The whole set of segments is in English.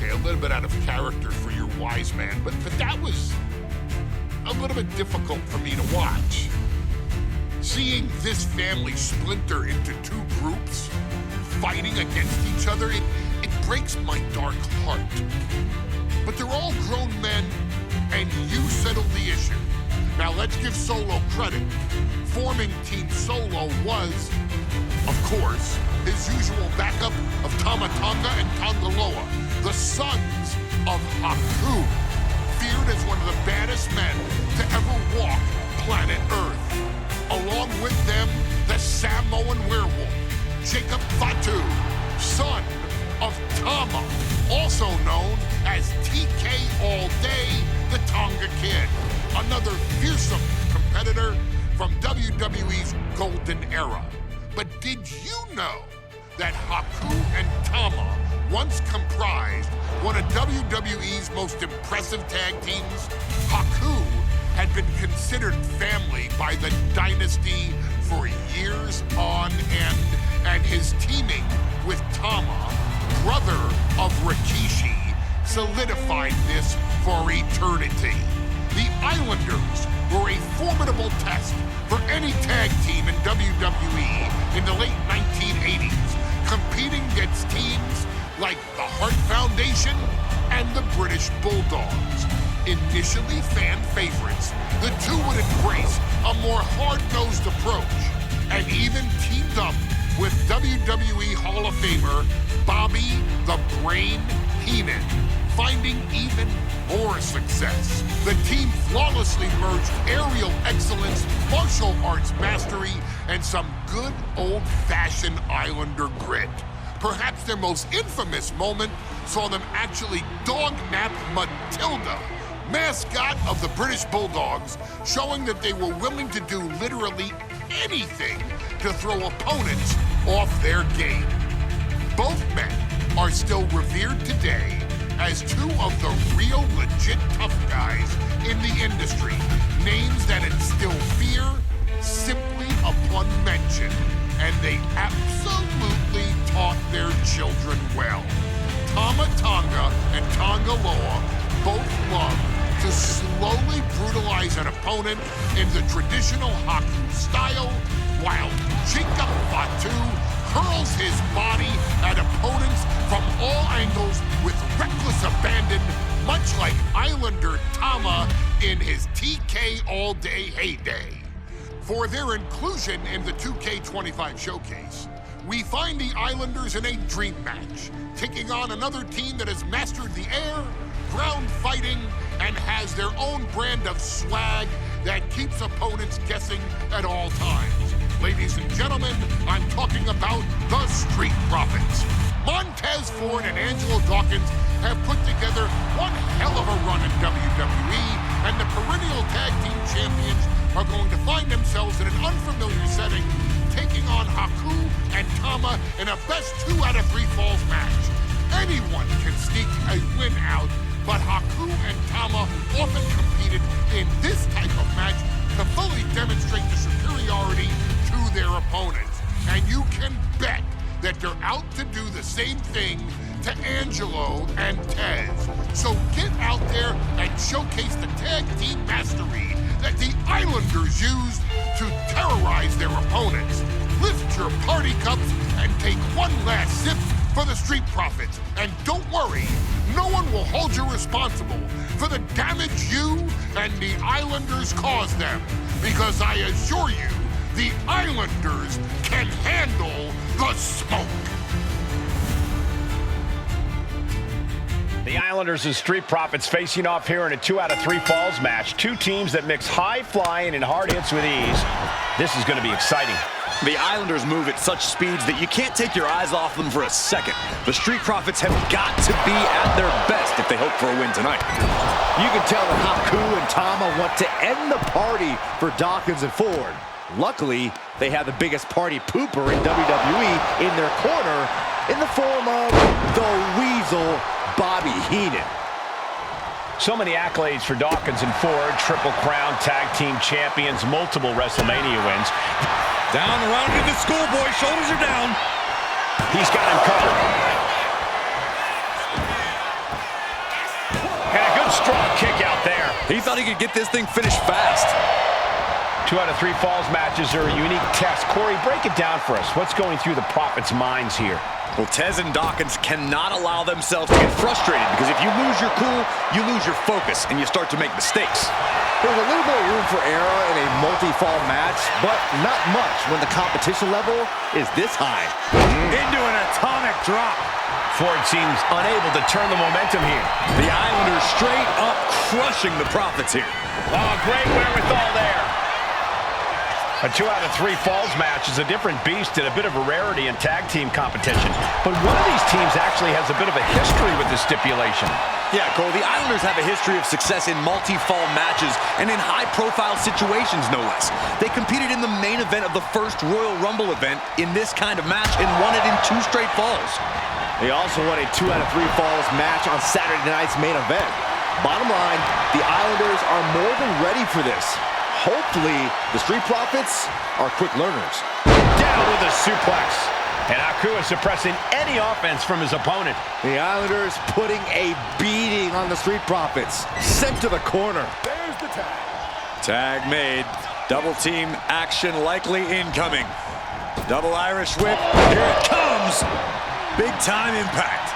okay, a little bit out of character for your wise man, but that was a little bit difficult for me to watch. Seeing this family splinter into two groups, fighting against each other, it breaks my dark heart. But they're all grown men, and you settled the issue. Now let's give Solo credit. Forming Team Solo was, of course, his usual backup of Tama Tonga and Tongaloa, the sons of Haku, feared as one of the baddest men to ever walk planet Earth. Along with them, the Samoan werewolf, Jacob Fatu, son of Tama, also known as TK All Day, the Tonga Kid, another fearsome competitor from WWE's golden era. But did you know that Haku and Tama once comprised one of WWE's most impressive tag teams? Haku had been considered family by the Dynasty for years on end, and his teaming with Tama, brother of Rikishi, solidified this for eternity. The Islanders were a formidable test for any tag team in WWE in the late 1980s, competing against teams like the Hart Foundation and the British Bulldogs. Initially fan favorites, the two would embrace a more hard-nosed approach and even teamed up with WWE Hall of Famer Bobby the Brain Heenan, finding even more success. The team flawlessly merged aerial excellence, martial arts mastery, and some good old-fashioned Islander grit. Perhaps their most infamous moment saw them actually dog-nap Matilda, mascot of the British Bulldogs, showing that they were willing to do literally anything to throw opponents off their game. Both men are still revered today as two of the real legit tough guys in the industry, names that instill fear simply upon mention, and they absolutely taught their children well. Tama Tonga and Tongaloa both love to slowly brutalize an opponent in the traditional Haku style, while Jacob Fatu hurls his body at opponents from all angles with reckless abandon, much like Islander Tama in his TK All Day heyday. For their inclusion in the 2K25 showcase, we find the Islanders in a dream match, taking on another team that has mastered the air, ground fighting, and has their own brand of swag that keeps opponents guessing at all times. Ladies and gentlemen, I'm talking about the Street Profits. Montez Ford and Angelo Dawkins have put together one hell of a run in WWE, and the perennial tag team champions are going to find themselves in an unfamiliar setting, taking on Haku and Tama in a best 2 out of 3 falls match. Anyone can sneak a win out, but Haku and Tama often competed in this type of match to fully demonstrate the superiority to their opponents. And you can bet that they're out to do the same thing to Angelo and Tez. So get out there and showcase the tag team mastery that the Islanders used to terrorize their opponents. Lift your party cups and take one last sip for the Street Profits. And don't worry, no one will hold you responsible for the damage you and the Islanders caused them. Because I assure you, the Islanders can handle the smoke. The Islanders and Street Profits facing off here in a 2 out of 3 falls match. Two teams that mix high flying and hard hits with ease. This is going to be exciting. The Islanders move at such speeds that you can't take your eyes off them for a second. The Street Profits have got to be at their best if they hope for a win tonight. You can tell that Haku and Tama want to end the party for Dawkins and Ford. Luckily, they have the biggest party pooper in WWE in their corner in the form of the Weasel, Bobby Heenan. So many accolades for Dawkins and Ford. Triple Crown Tag Team Champions, multiple WrestleMania wins. Down around to the schoolboy, shoulders are down. He's got him covered. Strong kick out there. He thought he could get this thing finished fast. 2 out of 3 falls matches are a unique test. Corey, break it down for us. What's going through the Prophet's minds here? Well, Tez and Dawkins cannot allow themselves to get frustrated, because if you lose your cool, you lose your focus, and you start to make mistakes. There's a little bit of room for error in a multi-fall match, but not much when the competition level is this high. Into an atomic drop. Ford seems unable to turn the momentum here. The Islanders straight up crushing the Prophets here. Oh, great wherewithal there. A 2 out of 3 falls match is a different beast and a bit of a rarity in tag team competition. But one of these teams actually has a bit of a history with this stipulation. Yeah, Cole, the Islanders have a history of success in multi-fall matches and in high-profile situations, no less. They competed in the main event of the first Royal Rumble event in this kind of match and won it in 2 straight falls. They also won a 2 out of 3 falls match on Saturday night's main event. Bottom line, the Islanders are more than ready for this. Hopefully, the Street Profits are quick learners. Down with a suplex. And Haku is suppressing any offense from his opponent. The Islanders putting a beating on the Street Profits. Sent to the corner. There's the tag. Tag made. Double team action likely incoming. Double Irish whip. Here it comes. Big time impact.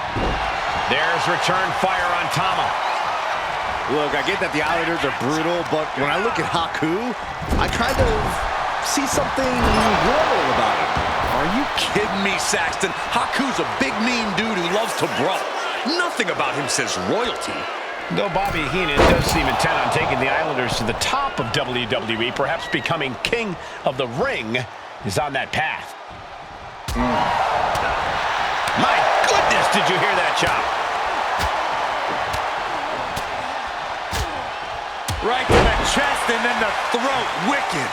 There's return fire on Tama. Look, I get that the Islanders are brutal, but when I look at Haku, I kind of see something royal about him. Are you kidding me, Saxton? Haku's a big, mean dude who loves to brawl. Nothing about him says royalty. Though Bobby Heenan does seem intent on taking the Islanders to the top of WWE, perhaps becoming king of the ring is on that path. My goodness, did you hear that chop? Right to the chest and then the throat. Wicked.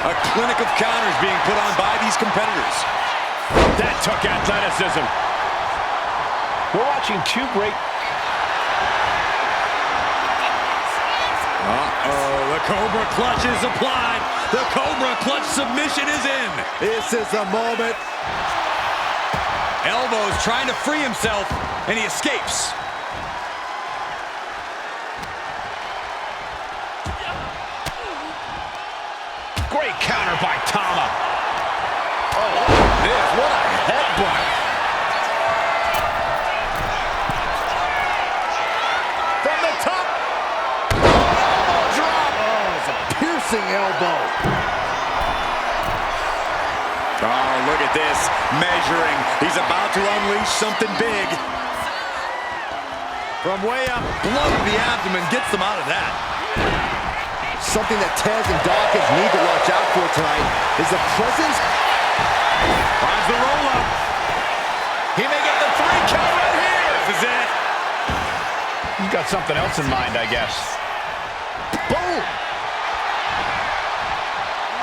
A clinic of counters being put on by these competitors. That took athleticism. We're watching 2 great... The Cobra clutch is applied. The Cobra clutch submission is in. This is the moment. Elbows trying to free himself, and he escapes. Great counter by Tama. Oh, this, what a headbutt. From the top. Elbow drop. Oh, it's a piercing elbow. Oh, look at this. Measuring. He's about to unleash something big. From way up, blow to the abdomen gets them out of that. Something that Tez and Dawkins need to watch out for tonight is the presence. Finds the roll-up. He may get the 3 count right here. This is it. He's got something else in mind, I guess. Boom.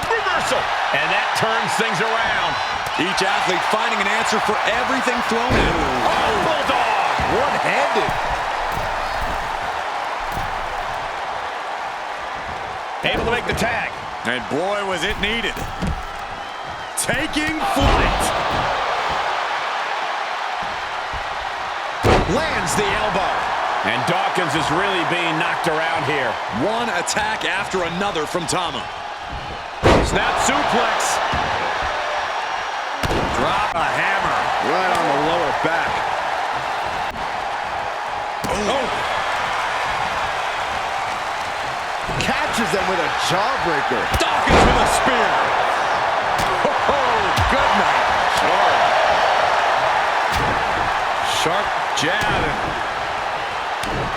Reversal. And that turns things around. Each athlete finding an answer for everything thrown at him. Oh, Bulldog. One-handed. Able to make the tag. And boy, was it needed. Taking flight. Lands the elbow. And Dawkins is really being knocked around here. One attack after another from Tama. Snap suplex. Drop a hammer. Right on the lower back. Oh. Catches them with a jawbreaker. Dawkins with a spear. Oh, good night. Sharp jab.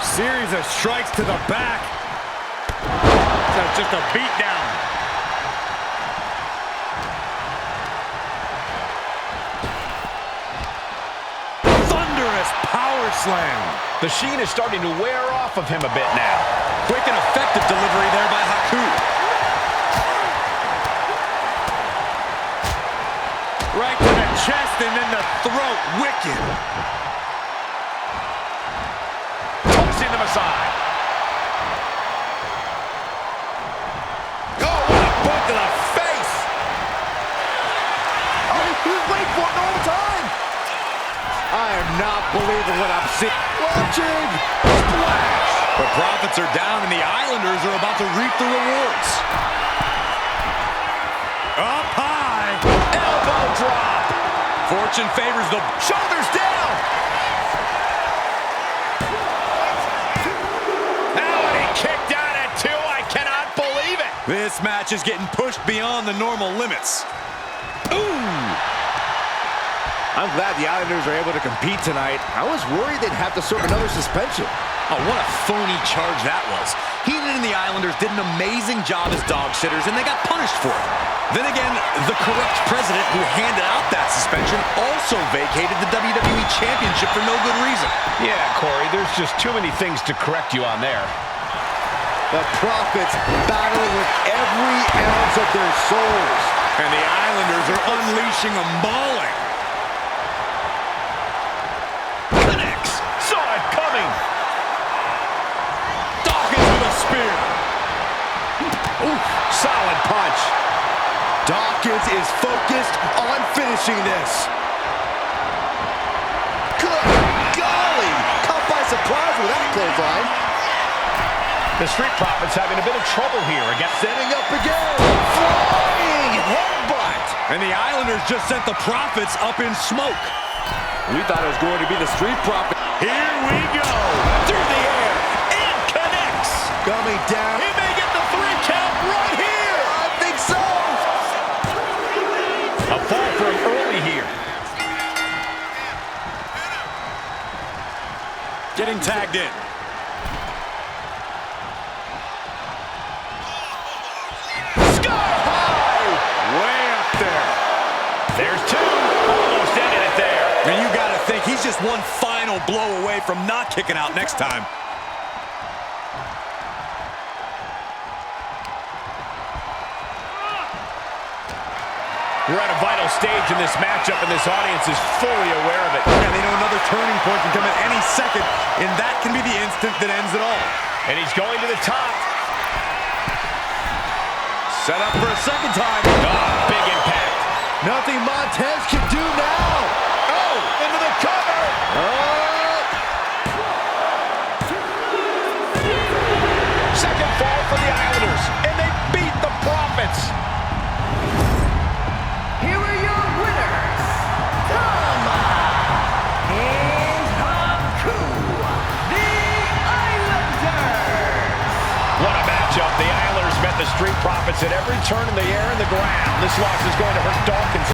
Series of strikes to the back. That's just a beat down. Thunderous power slam. The sheen is starting to wear off of him a bit now. Quick and effective delivery there by Haku. Right to the chest and then the throat. Wicked. Tossing them aside. Oh, what a boot to the face. Oh, he was waiting for it the whole time. I am not believing what I'm seeing. Watching. Splash. The Profits are down, and the Islanders are about to reap the rewards. Up high. Elbow drop. Fortune favors the shoulders down. Now he kicked out at 2. I cannot believe it. This match is getting pushed beyond the normal limits. Ooh. I'm glad the Islanders are able to compete tonight. I was worried they'd have to serve another suspension. Oh, what a phony charge that was. Heenan and the Islanders did an amazing job as dog sitters, and they got punished for it. Then again, the corrupt president who handed out that suspension also vacated the WWE Championship for no good reason. Yeah, Corey, there's just too many things to correct you on there. The Profits battling with every ounce of their souls. And the Islanders are unleashing a mauling. Connects. Saw it coming. Dawkins with a spear. Ooh, solid punch. Dawkins is focused on finishing this. Good golly! Caught by surprise with that clothesline. The Street Profits having a bit of trouble here against Setting up again. Flying headbutt. And the Islanders just sent the Profits up in smoke. We thought it was going to be the Street Profits. Here we go. Through the air. And connects. Coming down. He may get the 3 count right here. I think so. a fall for him early here. Getting tagged in. There's 2. Almost ended it there. And you got to think he's just one final blow away from not kicking out next time. We're at a vital stage in this matchup, and this audience is fully aware of it. Yeah, they know another turning point can come at any second, and that can be the instant that ends it all. And he's going to the top. Set up for a second time. Oh, big impact. Nothing Montez can do now. Oh, into the cover. Second fall for the Islanders, and they beat the Profits. Here are your winners, Tama and Haku, the Islanders. What a matchup. The Islanders met the Street Profits at every turn in the air and the ground. This loss is going to hurt Dawkins.